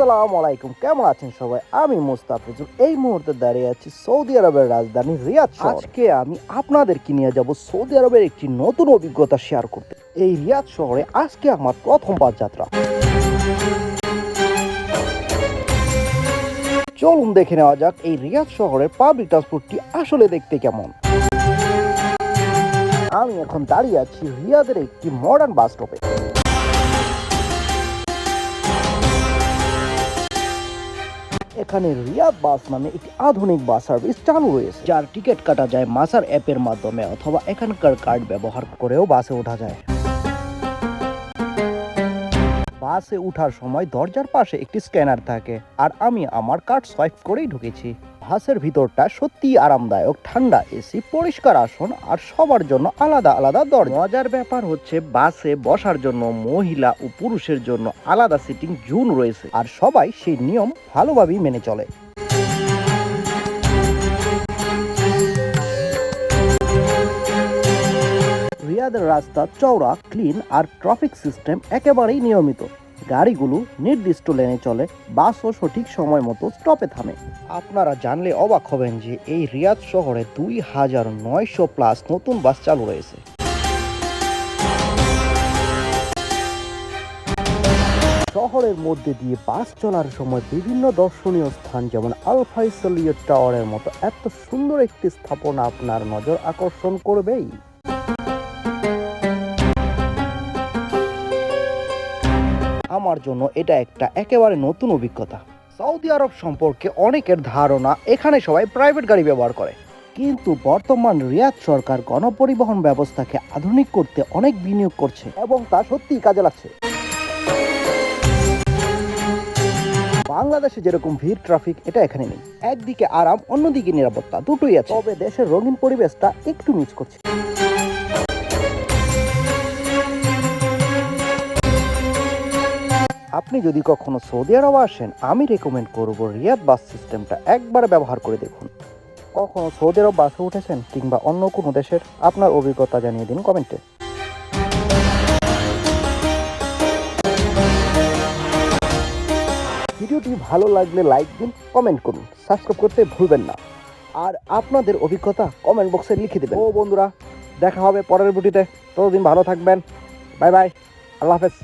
আসসালামু আলাইকুম, কেমন আছেন সবাই? আমি মুস্তাফিজুর এই মুহূর্তে দাঁড়িয়ে আছি সৌদি আরবের রাজধানী রিয়াদ শহরে। আজকে আমি আপনাদেরকে নিয়ে যাব সৌদি আরবের একটি নতুন অভিজ্ঞতা শেয়ার করতে। এই রিয়াদ শহরে আজকে আমার প্রথমবার যাত্রা। চলুন দেখে নেওয়া যাক এই রিয়াদ শহরের পাবলিক ট্রান্সপোর্টটি আসলে দেখতে কেমন। আমি এখন দাঁড়িয়ে আছি রিয়াদের একটি মডার্ন বাস স্টপে। এখানে রিয়াদ বাস নামে একটি আধুনিক বাস সার্ভিস চালু রয়েছে, যার টিকিট কাটা যায় মাসার অ্যাপের মাধ্যমে অথবা এখানকার কার্ড ব্যবহার করেও বাসে ওঠা যায়। বাসে ওঠার সময় দরজার পাশে একটি স্ক্যানার থাকে, আর আমি আমার কার্ড সোয়াইপ করেই ঢুকেছি। বাসের ভিতরটা সত্যিই আরামদায়ক, ঠান্ডা এসি, পরিষ্কার আসন আর সবার জন্য আলাদা আলাদা দরজা। মজার ব্যাপার হচ্ছে বাসে বসার জন্য মহিলা ও পুরুষের জন্য আলাদা সিটিং জোন রয়েছে, আর সবাই সেই নিয়ম ভালোভাবেই মেনে চলে। রিয়াদের রাস্তা চওড়া, ক্লিন আর ট্রাফিক সিস্টেম একেবারেই নিয়মিত। গাড়িগুলো নির্দিষ্ট লেনে চলে, বাসও সঠিক সময় মতো স্টপে থামে। আপনারা জানলে অবাক হবেন যে এই রিয়াদ শহরে 2900+ নতুন বাস চালু রয়েছে। শহরের মধ্যে দিয়ে বাস চলার সময় বিভিন্ন দর্শনীয় স্থান যেমন আল ফাইসালিয়া টাওয়ারের মতো এত সুন্দর একটি স্থাপনা আপনার নজর আকর্ষণ করবেই। আমার জন্য এটা একটা একেবারে নতুন অভিজ্ঞতা। সৌদি আরব সম্পর্কে অনেকের ধারণা এখানে সবাই প্রাইভেট গাড়ি ব্যবহার করে, কিন্তু বর্তমান রিয়াদ সরকার গণপরিবহন ব্যবস্থাকে আধুনিক করতে অনেক বিনিয়োগ করছে এবং তা সত্যিই কাজে লাগছে। বাংলাদেশে যেরকম ভিড়, ট্রাফিক, এটা এখানে নেই। একদিকে আরাম, অন্যদিকে নিরাপত্তা, দুটোই আছে। তবে দেশের রঙিন পরিবেশটা একটু মিস করছে। আপনি যদি কখনো সৌদি আরব আসেন, আমি রেকমেন্ড করব রিয়াদ বাস সিস্টেমটা একবার ব্যবহার করে দেখুন। কখনো সৌদি আরব বাসে উঠেছেন কিংবা অন্য কোনো দেশের? আপনার অভিজ্ঞতা জানিয়ে দিন কমেন্টে। ভিডিওটি ভালো লাগলে লাইক দিন, কমেন্ট করুন, সাবস্ক্রাইব করতে ভুলবেন না। আর আপনাদের অভিজ্ঞতা কমেন্ট বক্সে লিখে দেবেন। বন্ধুরা, দেখা হবে পরের ভিডিওতে। ততদিন ভালো থাকবেন। বাই বাই, আল্লাহ হাফেজ।